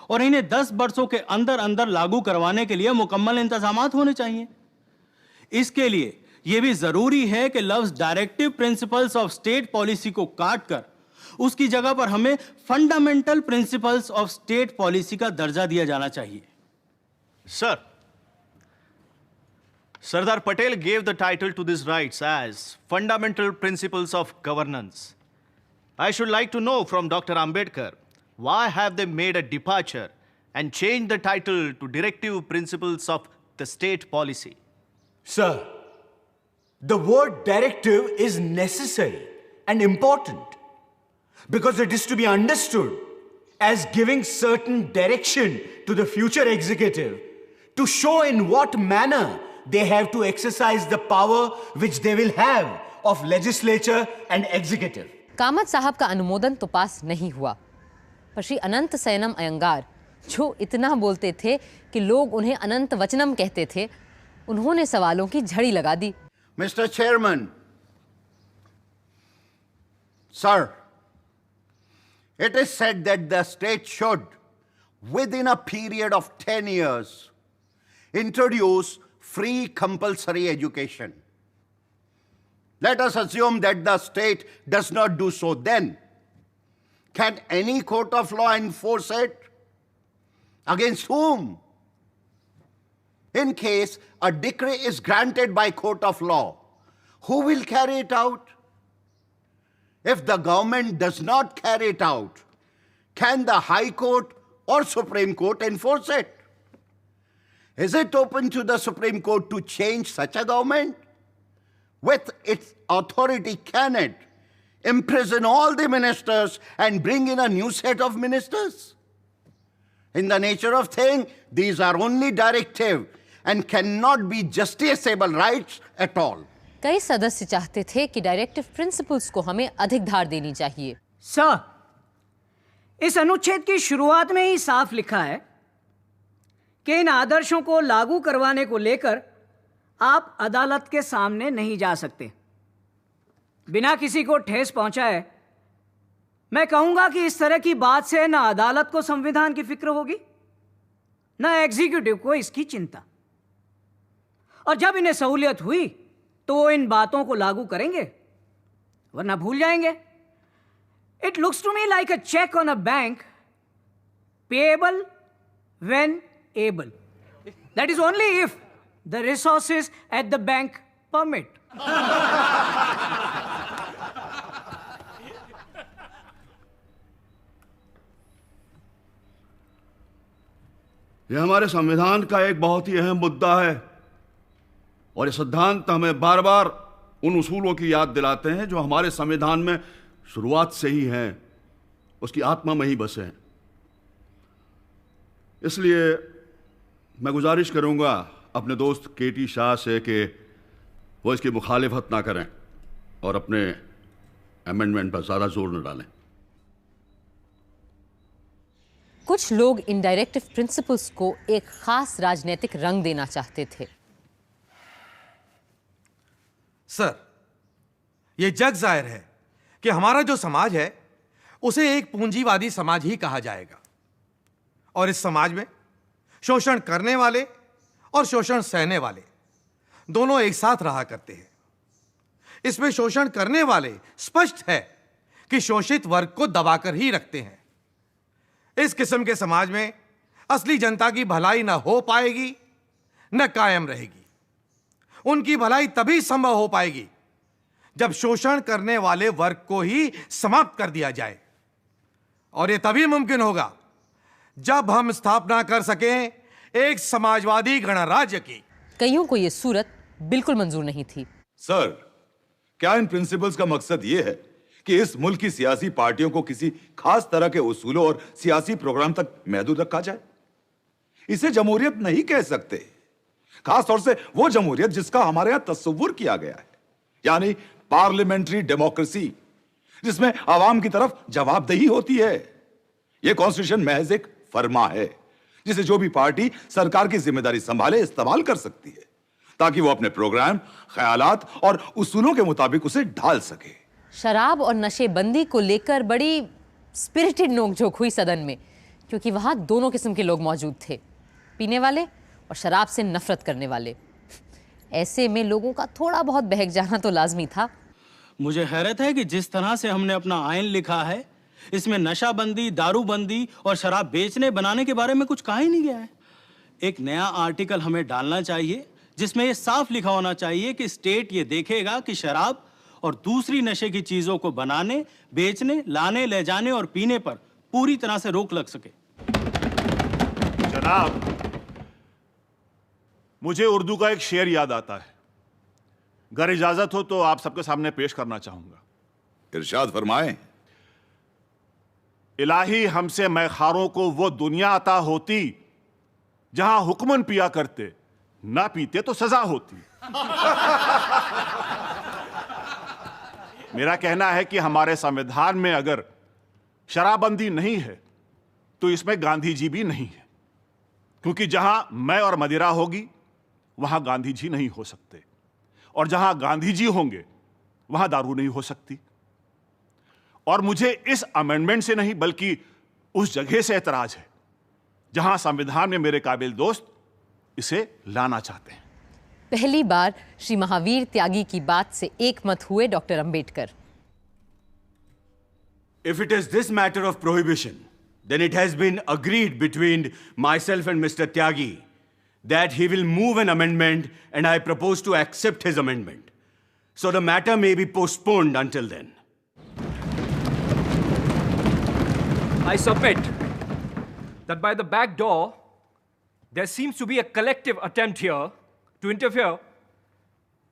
और इन्हें 10 वर्षों के अंदर अंदर लागू करवाने के लिए मुकम्मल इंतजामात होने चाहिए। इसके लिए यह भी ज़रूरी है कि लफ्ज़ directive principles of state policy को काट कर उसकी जगह पर हमें fundamental principles of state policy का दर्जा दिया जाना चाहिए। Sir, Sardar Patel gave the title to these rights as Fundamental Principles of Governance. I should like to know from Dr. Ambedkar, why have they made a departure and changed the title to Directive Principles of the State Policy? Sir, the word directive is necessary and important because it is to be understood as giving certain direction to the future executive to show in what manner they have to exercise the power which they will have of legislature and executive. Kamat साहब का अनुमोदन तो पास नहीं हुआ, पर श्री अनंत सयनम अयंगार, जो इतना बोलते थे कि लोग उन्हें अनंत वचनम कहते थे, उन्होंने सवालों की झड़ी लगा दी। Mr. Chairman, sir, it is said that the state should, within a period of 10 years, introduce free compulsory education. Let us assume that the state does not do so then. Can any court of law enforce it? Against whom? In case a decree is granted by court of law, who will carry it out? If the government does not carry it out, can the High Court or Supreme Court enforce it? Is it open to the Supreme Court to change such a government? With its authority, can it imprison all the ministers and bring in a new set of ministers? In the nature of thing, these are only directive and cannot be justiciable rights at all. कई सदस्य चाहते थे कि डायरेक्टिव प्रिंसिपल्स को हमें अधिक धार देनी चाहिए। सर, इस अनुच्छेद की शुरुआत में ही साफ लिखा है कि इन आदर्शों को लागू करवाने को लेकर आप अदालत के सामने नहीं जा सकते। बिना किसी को ठेस पहुंचाए मैं कहूंगा कि इस तरह की बात से न अदालत को संविधान की फिक्र होगी, न एग्जीक्यूटिव को इसकी चिंता। और जब इन्हें सहूलियत हुई तो वो इन बातों को लागू करेंगे, वरना भूल जाएंगे। It looks to me like a cheque on a bank, payable when able. That is only if the resources at the bank permit. यह हमारे संविधान का एक बहुत ही अहम मुद्दा है और ये सिद्धांत हमें बार बार उन उसूलों की याद दिलाते हैं जो हमारे संविधान में शुरुआत से ही हैं, उसकी आत्मा में ही बसे हैं। इसलिए मैं गुजारिश करूंगा अपने दोस्त केटी शाह से कि वो इसकी मुखालिफत ना करें और अपने अमेंडमेंट पर ज़्यादा जोर न डालें। कुछ लोग इन डायरेक्टिव प्रिंसिपल्स को एक खास राजनीतिक रंग देना चाहते थे। सर, यह जग जाहिर है कि हमारा जो समाज है उसे एक पूंजीवादी समाज ही कहा जाएगा और इस समाज में शोषण करने वाले और शोषण सहने वाले दोनों एक साथ रहा करते हैं। इसमें शोषण करने वाले स्पष्ट है कि शोषित वर्ग को दबाकर ही रखते हैं। इस किस्म के समाज में असली जनता की भलाई न हो पाएगी न कायम रहेगी। उनकी भलाई तभी संभव हो पाएगी जब शोषण करने वाले वर्ग को ही समाप्त कर दिया जाए, और यह तभी मुमकिन होगा जब हम स्थापना कर सकें एक समाजवादी गणराज्य की। कईयों को यह सूरत बिल्कुल मंजूर नहीं थी। सर, क्या इन प्रिंसिपल्स का मकसद यह है कि इस मुल्क की सियासी पार्टियों को किसी खास तरह के उसूलों और सियासी प्रोग्राम तक महदूद रखा जाए? इसे जमहूरियत नहीं कह सकते, खास तौर से वो जमहूरियत जिसका हमारे यहां तस्वुर किया गया है, यानी पार्लियामेंट्री डेमोक्रेसी, जिसमें आवाम की तरफ जवाबदेही होती है। यह कॉन्स्टिट्यूशन महज एक फरमा है जिसे जो भी पार्टी सरकार की जिम्मेदारी संभाले इस्तेमाल कर सकती है ताकि वो अपने प्रोग्राम, ख्यालात और उसूलों के मुताबिक उसे ढाल सके। शराब और नशेबंदी को लेकर बड़ी स्पिरिटेड नोकझोंक हुई सदन में, क्योंकि वहां दोनों किस्म के लोग मौजूद थे, पीने वाले और शराब से नफरत करने वाले। ऐसे में लोगों का थोड़ा बहुत बहक जाना तो लाजमी था। मुझे हैरत है कि जिस तरह से हमने अपना आइन लिखा है, इसमें नशाबंदी, दारूबंदी और शराब बेचने बनाने के बारे में कुछ कहा ही नहीं गया है। एक नया आर्टिकल हमें डालना चाहिए जिसमें यह साफ लिखा होना चाहिए कि स्टेट ये देखेगा कि शराब और दूसरी नशे की चीजों को बनाने, बेचने, लाने, ले जाने और पीने पर पूरी तरह से रोक लग सके। जनाब, मुझे उर्दू का एक शेर याद आता है, अगर इजाजत हो तो आप सबके सामने पेश करना चाहूंगा। इरशाद फरमाएं। इलाही हमसे मैखारों को वो दुनिया अता होती जहां हुक्मन पिया करते, ना पीते तो सजा होती। मेरा कहना है कि हमारे संविधान में अगर शराबबंदी नहीं है तो इसमें गांधी जी भी नहीं है, क्योंकि जहां मैं और मदिरा होगी वहां गांधी जी नहीं हो सकते, और जहां गांधी जी होंगे वहां दारू नहीं हो सकती। और मुझे इस अमेंडमेंट से नहीं बल्कि उस जगह से एतराज है जहां संविधान में मेरे काबिल दोस्त इसे लाना चाहते हैं। पहली बार श्री महावीर त्यागी की बात से एक मत हुए doctor Ambedkar. If it is this matter of prohibition, then it has been agreed between myself and Mr. Tyagi that he will move an amendment, and I propose to accept his amendment. So the matter may be postponed until then. I submit that by the back door, there seems to be a collective attempt here to interfere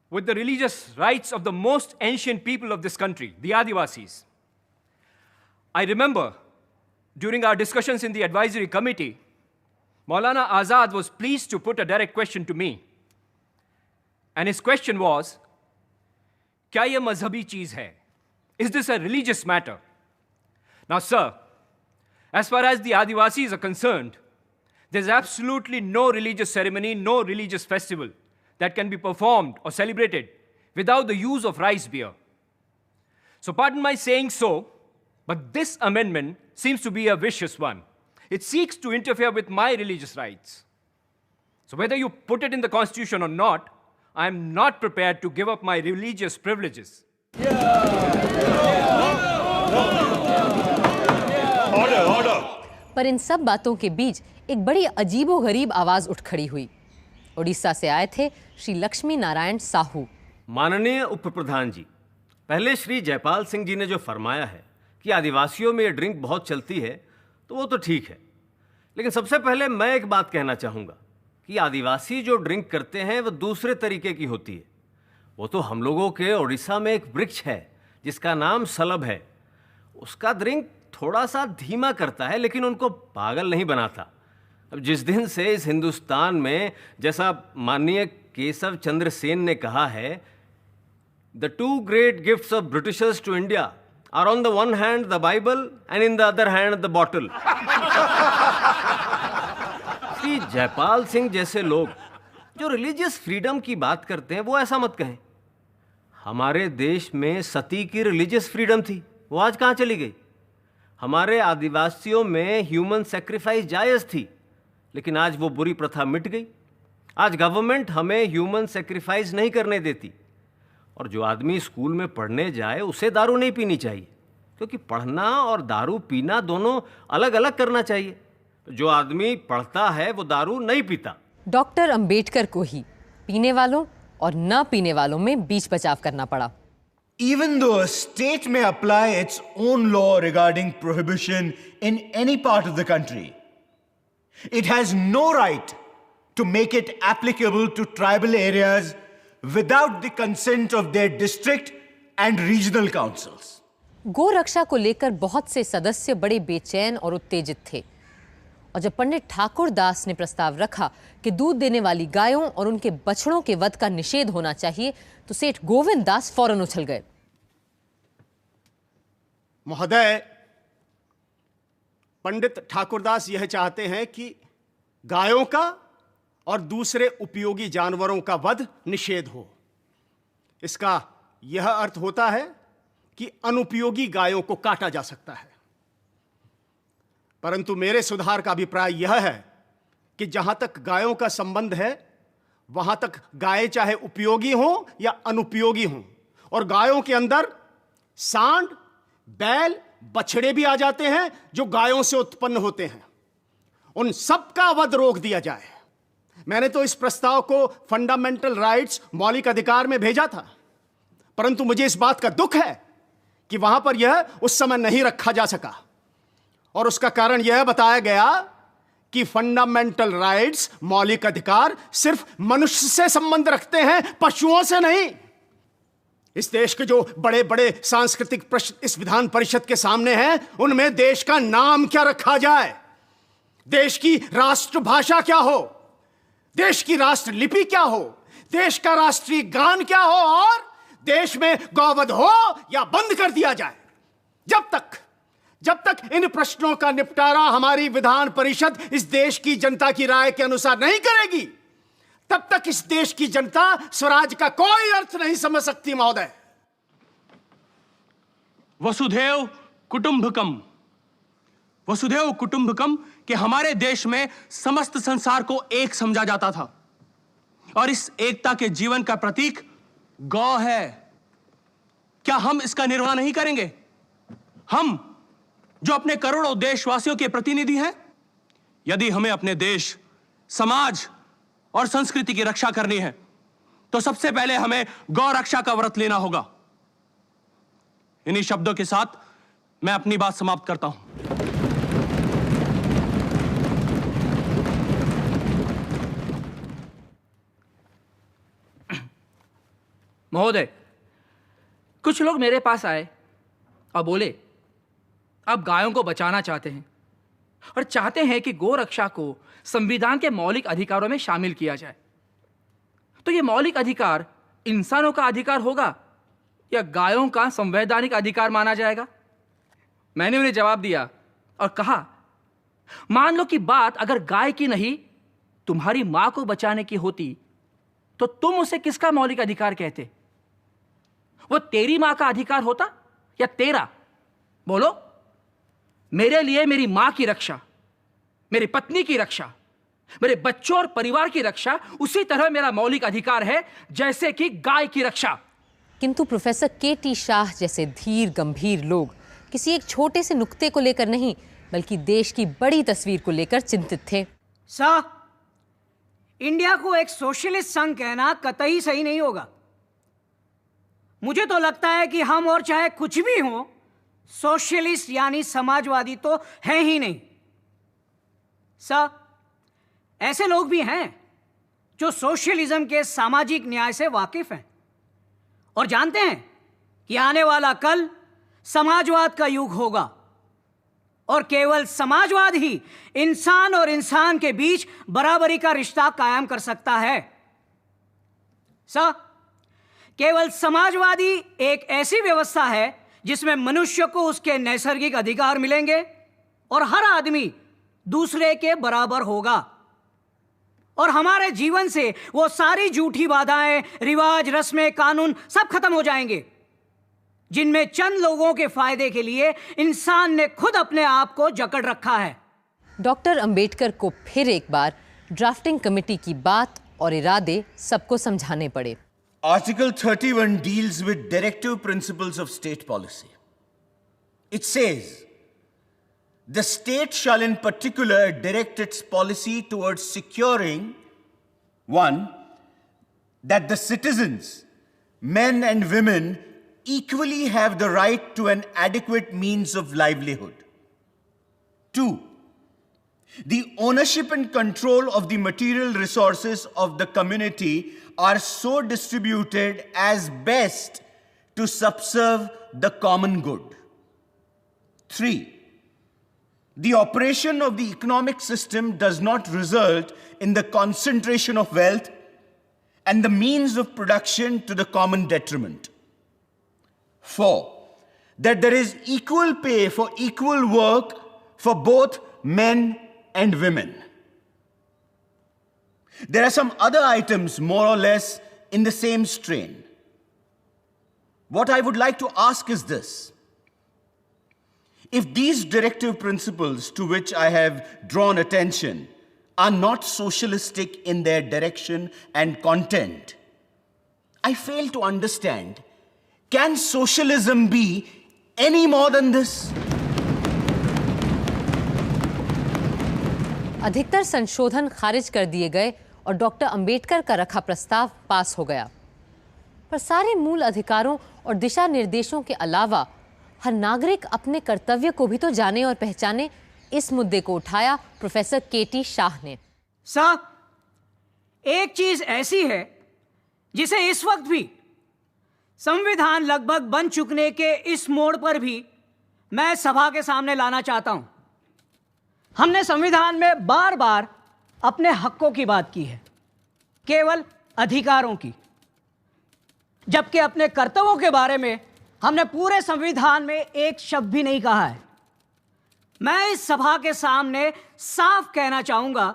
with the religious rights of the most ancient people of this country, the Adivasis. I remember during our discussions in the advisory committee, Maulana Azad was pleased to put a direct question to me. And his question was, "Kya ye mazhabi cheez hai? Is this a religious matter?" Now, sir, as far as the Adivasis are concerned, there's absolutely no religious ceremony, no religious festival that can be performed or celebrated without the use of rice beer. So pardon my saying so, but this amendment seems to be a vicious one. It seeks to interfere with my religious rights. So whether you put it in the Constitution or not, I am not prepared to give up my religious privileges. पर इन सब बातों के बीच एक बड़ी अजीबोगरीब आवाज उठ खड़ी हुई। उड़ीसा से आए थे श्री लक्ष्मी नारायण साहू। माननीय उप प्रधान जी, पहले श्री जयपाल सिंह जी ने जो फरमाया है कि आदिवासियों में ये ड्रिंक बहुत चलती है, तो वो तो ठीक है, लेकिन सबसे पहले मैं एक बात कहना चाहूँगा कि आदिवासी जो ड्रिंक करते हैं वो दूसरे तरीके की होती है। वो तो हम लोगों के उड़ीसा में एक वृक्ष है जिसका नाम सलब है, उसका ड्रिंक थोड़ा सा धीमा करता है लेकिन उनको पागल नहीं बनाता। अब जिस दिन से इस हिंदुस्तान में, जैसा माननीय केशव चंद्र सेन ने कहा है, the two great gifts of Britishers to India are on the one hand the Bible and in the other hand the bottle. Shri Jaipal Singh जैसे लोग जो रिलीजियस फ्रीडम की बात करते हैं वो ऐसा मत कहें। हमारे देश में सती की रिलीजियस फ्रीडम थी, वो आज कहाँ चली गई? हमारे आदिवासियों में ह्यूमन सेक्रीफाइस जायज़ थी, लेकिन आज वो बुरी प्रथा मिट गई। आज गवर्नमेंट हमें ह्यूमन सेक्रीफाइस नहीं करने देती, और जो आदमी स्कूल में पढ़ने जाए उसे दारू नहीं पीनी चाहिए, क्योंकि पढ़ना और दारू पीना दोनों अलग अलग करना चाहिए। जो आदमी पढ़ता है वो दारू नहीं पीता। डॉक्टर अंबेडकर को ही पीने वालों और न पीने वालों में बीच बचाव करना पड़ा। Even though a state may apply its own law regarding prohibition in any part of the country, it has no right to make it applicable to tribal areas without the consent of their district and regional councils. गो रक्षा को लेकर बहुत से सदस्य बड़े बेचैन और उत्तेजित थे, और जब पंडित ठाकुर दास ने प्रस्ताव रखा कि दूध देने वाली गायों और उनके बछड़ों के वध का निषेध होना चाहिए, तो सेठ गोविंद दास फौरन उछल गए। महोदय, पंडित ठाकुरदास यह चाहते हैं कि गायों का और दूसरे उपयोगी जानवरों का वध निषेध हो। इसका यह अर्थ होता है कि अनुपयोगी गायों को काटा जा सकता है। परंतु मेरे सुधार का अभिप्राय यह है कि जहां तक गायों का संबंध है, वहां तक गायें चाहे उपयोगी हों या अनुपयोगी हों, और गायों के अंदर सांड, बैल, बछड़े भी आ जाते हैं जो गायों से उत्पन्न होते हैं, उन सब का वध रोक दिया जाए। मैंने तो इस प्रस्ताव को फंडामेंटल राइट्स, मौलिक अधिकार में भेजा था, परंतु मुझे इस बात का दुख है कि वहां पर यह उस समय नहीं रखा जा सका, और उसका कारण यह बताया गया कि फंडामेंटल राइट्स, मौलिक अधिकार, सिर्फ मनुष्य से संबंध रखते हैं, पशुओं से नहीं। इस देश के जो बड़े बड़े सांस्कृतिक प्रश्न इस विधान परिषद के सामने हैं, उनमें देश का नाम क्या रखा जाए, देश की राष्ट्रभाषा क्या हो, देश की राष्ट्र लिपि क्या हो, देश का राष्ट्रीय गान क्या हो, और देश में गौवध हो या बंद कर दिया जाए। जब तक इन प्रश्नों का निपटारा हमारी विधान परिषद इस देश की जनता की राय के अनुसार नहीं करेगी, तब तक इस देश की जनता स्वराज का कोई अर्थ नहीं समझ सकती। महोदय, वसुधैव कुटुंबकम, वसुधैव कुटुंबकम के हमारे देश में समस्त संसार को एक समझा जाता था, और इस एकता के जीवन का प्रतीक गौ है। क्या हम इसका निर्वाह नहीं करेंगे? हम जो अपने करोड़ों देशवासियों के प्रतिनिधि हैं। यदि हमें अपने देश, समाज और संस्कृति की रक्षा करनी है तो सबसे पहले हमें गौ रक्षा का व्रत लेना होगा। इन्हीं शब्दों के साथ मैं अपनी बात समाप्त करता हूं। महोदय, कुछ लोग मेरे पास आए और बोले आप गायों को बचाना चाहते हैं और चाहते हैं कि गौ रक्षा को संविधान के मौलिक अधिकारों में शामिल किया जाए। तो ये मौलिक अधिकार इंसानों का अधिकार होगा या गायों का संवैधानिक अधिकार माना जाएगा? मैंने उन्हें जवाब दिया और कहा, मान लो कि बात अगर गाय की नहीं तुम्हारी मां को बचाने की होती तो तुम उसे किसका मौलिक अधिकार कहते? वो तेरी मां का अधिकार होता या तेरा? बोलो। मेरे लिए मेरी मां की रक्षा, मेरी पत्नी की रक्षा, मेरे बच्चों और परिवार की रक्षा उसी तरह मेरा मौलिक अधिकार है जैसे कि गाय की रक्षा। किंतु प्रोफेसर के.टी. शाह जैसे धीर गंभीर लोग किसी एक छोटे से नुक्ते को लेकर नहीं बल्कि देश की बड़ी तस्वीर को लेकर चिंतित थे। सर, इंडिया को एक सोशलिस्ट संघ कहना कतई सही नहीं होगा। मुझे तो लगता है कि हम और चाहे कुछ भी हो, सोशलिस्ट यानी समाजवादी तो है ही नहीं। सर, ऐसे लोग भी हैं जो सोशलिज्म के सामाजिक न्याय से वाकिफ हैं और जानते हैं कि आने वाला कल समाजवाद का युग होगा और केवल समाजवाद ही इंसान और इंसान के बीच बराबरी का रिश्ता कायम कर सकता है। सर, केवल समाजवादी एक ऐसी व्यवस्था है जिसमें मनुष्य को उसके नैसर्गिक अधिकार मिलेंगे और हर आदमी दूसरे के बराबर होगा और हमारे जीवन से वो सारी झूठी बाधाएं, रिवाज, रस्में, कानून सब खत्म हो जाएंगे जिनमें चंद लोगों के फायदे के लिए इंसान ने खुद अपने आप को जकड़ रखा है। डॉक्टर अंबेडकर को फिर एक बार ड्राफ्टिंग कमेटी की बात और इरादे सबको समझाने पड़े। Article 31 deals with directive principles of state policy. It says, the state shall in particular direct its policy towards securing, one, that the citizens, men and women, equally have the right to an adequate means of livelihood. Two, the ownership and control of the material resources of the community are so distributed as best to subserve the common good. Three, the operation of the economic system does not result in the concentration of wealth and the means of production to the common detriment. Four, that there is equal pay for equal work for both men and women. There are some other items more or less in the same strain. What I would like to ask is this. If these directive principles to which I have drawn attention are not socialistic in their direction and content, I fail to understand, can socialism be any more than this? अधिकतर संशोधन खारिज कर दिए गए और डॉक्टर अंबेडकर का रखा प्रस्ताव पास हो गया, पर सारे मूल अधिकारों और दिशा निर्देशों के अलावा हर नागरिक अपने कर्तव्य को भी तो जाने और पहचाने, इस मुद्दे को उठाया प्रोफेसर के.टी. शाह ने। साहब, एक चीज ऐसी है जिसे इस वक्त भी संविधान लगभग बन चुकने के इस मोड़ पर भी मैं सभा के सामने लाना चाहता हूं। हमने संविधान में बार बार अपने हकों की बात की है, केवल अधिकारों की, जबकि अपने कर्तव्यों के बारे में हमने पूरे संविधान में एक शब्द भी नहीं कहा है। मैं इस सभा के सामने साफ कहना चाहूंगा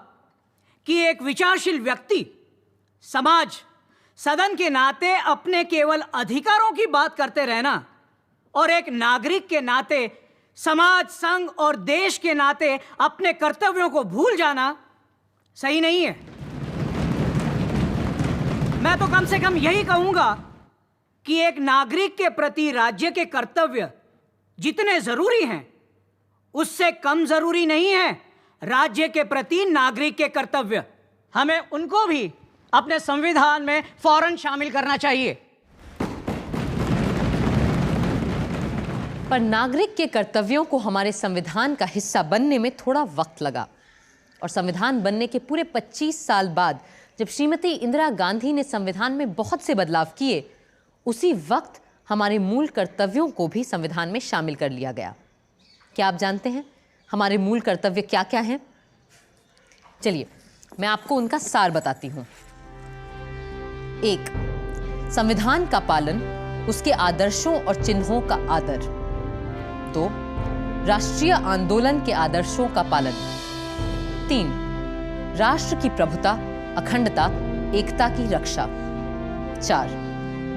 कि एक विचारशील व्यक्ति, समाज, सदन के नाते अपने केवल अधिकारों की बात करते रहना और एक नागरिक के नाते समाज, संघ और देश के नाते अपने कर्तव्यों को भूल जाना सही नहीं है। मैं तो कम से कम यही कहूंगा कि एक नागरिक के प्रति राज्य के कर्तव्य जितने जरूरी हैं उससे कम जरूरी नहीं है राज्य के प्रति नागरिक के कर्तव्य। हमें उनको भी अपने संविधान में फौरन शामिल करना चाहिए। पर नागरिक के कर्तव्यों को हमारे संविधान का हिस्सा बनने में थोड़ा वक्त लगा और संविधान बनने के पूरे 25 साल बाद जब श्रीमती इंदिरा गांधी ने संविधान में बहुत से बदलाव किए, उसी वक्त हमारे मूल कर्तव्यों को भी संविधान में शामिल कर लिया गया। क्या आप जानते हैं हमारे मूल कर्तव्य क्या क्या हैं? चलिए मैं आपको उनका सार बताती हूं। 1. संविधान का पालन, उसके आदर्शों और चिन्हों का आदर। 2. राष्ट्रीय आंदोलन के आदर्शों का पालन। 3. राष्ट्र की प्रभुता, अखंडता, एकता की रक्षा। 4.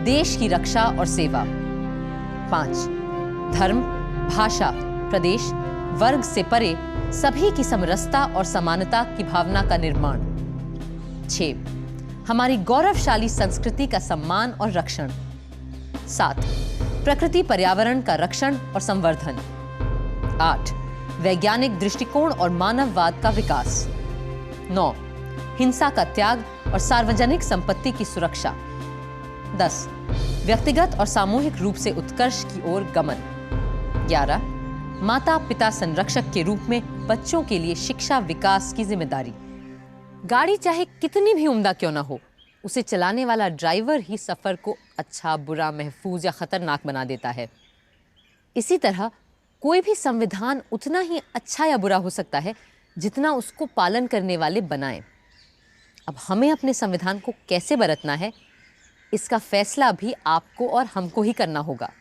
देश की रक्षा और सेवा। 5. धर्म, भाषा, प्रदेश, वर्ग से परे सभी की समरसता और समानता की भावना का निर्माण। 6. हमारी गौरवशाली संस्कृति का सम्मान और रक्षण। 7. प्रकृति पर्यावरण का रक्षण और संवर्धन। 8. वैज्ञानिक दृष्टिकोण और मानववाद का विकास। 9. हिंसा का त्याग और सार्वजनिक संपत्ति की सुरक्षा। 10. व्यक्तिगत और सामूहिक रूप से उत्कर्ष की ओर गमन। 11. माता पिता संरक्षक के रूप में बच्चों के लिए शिक्षा विकास की जिम्मेदारी। गाड़ी चाहे कितनी भी उम्दा क्यों ना हो, उसे चलाने वाला ड्राइवर ही सफर को अच्छा, बुरा, महफूज या खतरनाक बना देता है। इसी तरह कोई भी संविधान उतना ही अच्छा या बुरा हो सकता है जितना उसको पालन करने वाले बनाएं। अब हमें अपने संविधान को कैसे बरतना है, इसका फैसला भी आपको और हमको ही करना होगा।